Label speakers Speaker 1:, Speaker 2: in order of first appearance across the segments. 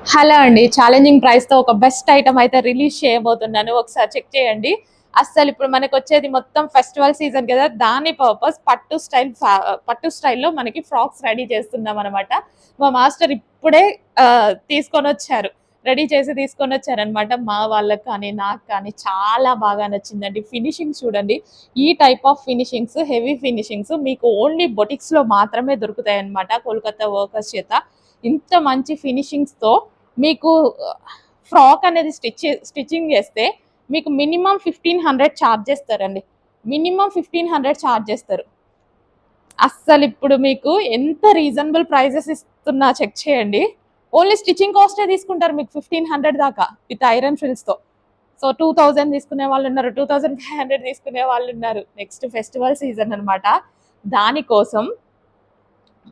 Speaker 1: Hello అండి, challenging price తో ఒక బెస్ట్ ఐటమ్ అయితే రిలీజ్ చేయబోతున్నాను. ఒకసారి చెక్ చేయండి. అస్సలు ఇప్పుడు మనకు వచ్చేది మొత్తం ఫెస్టివల్ సీజన్ కదా, దాని పర్పస్ పట్టు స్టైల్లో మనకి ఫ్రాక్స్ రెడీ చేస్తున్నాం అనమాట. మా మాస్టర్ ఇప్పుడే తీసుకొని వచ్చారు, రెడీ చేసి తీసుకొని వచ్చారనమాట. మా వాళ్ళకి కానీ నాకు కానీ చాలా బాగా నచ్చిందండి. ఫినిషింగ్స్ చూడండి, ఈ type of finishings, heavy finishings మీకు ఓన్లీ బొటిక్స్ లో మాత్రమే దొరుకుతాయి అనమాట. కోల్కతా వర్కర్స్ చేత ఇంత మంచి ఫినిషింగ్స్తో మీకు ఫ్రాక్ అనేది స్టిచ్చింగ్ చేస్తే మీకు మినిమం 1500 ఛార్జ్ చేస్తారండి. మినిమం 1500 ఛార్జ్ చేస్తారు. అస్సలు ఇప్పుడు మీకు ఎంత రీజనబుల్ ప్రైజెస్ ఇస్తున్నా చెక్ చేయండి. ఓన్లీ స్టిచ్చింగ్ కాస్టే తీసుకుంటారు మీకు 1500 దాకా విత్ ఐరన్ ఫిల్స్తో. సో 2000 తీసుకునే వాళ్ళు ఉన్నారు, 2500 తీసుకునే వాళ్ళు ఉన్నారు. నెక్స్ట్ ఫెస్టివల్ సీజన్ అనమాట, దానికోసం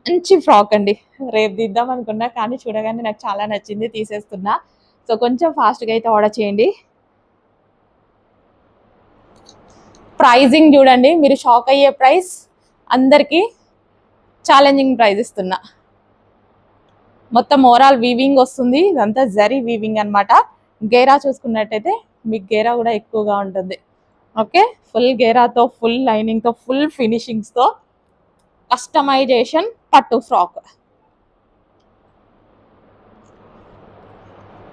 Speaker 1: మంచి ఫ్రాక్ అండి. రేపు దిద్దాం అనుకున్నా కానీ చూడగానే నాకు చాలా నచ్చింది, తీసేస్తున్నా. సో కొంచెం ఫాస్ట్గా అయితే ఆర్డర్ చేయండి. ప్రైజింగ్ చూడండి, మీరు షాక్ అయ్యే ప్రైస్. అందరికీ ఛాలెంజింగ్ ప్రైస్ ఇస్తున్నా. మొత్తం ఓవరాల్ వీవింగ్ వస్తుంది, ఇదంతా జరీ వీవింగ్ అనమాట. గేరా చూసుకున్నట్టయితే మీకు గేరా కూడా ఎక్కువగా ఉంటుంది. ఓకే, ఫుల్ గేరాతో, ఫుల్ లైనింగ్తో, ఫుల్ ఫినిషింగ్స్తో కస్టమైజేషన్ పట్టు ఫ్రాక్.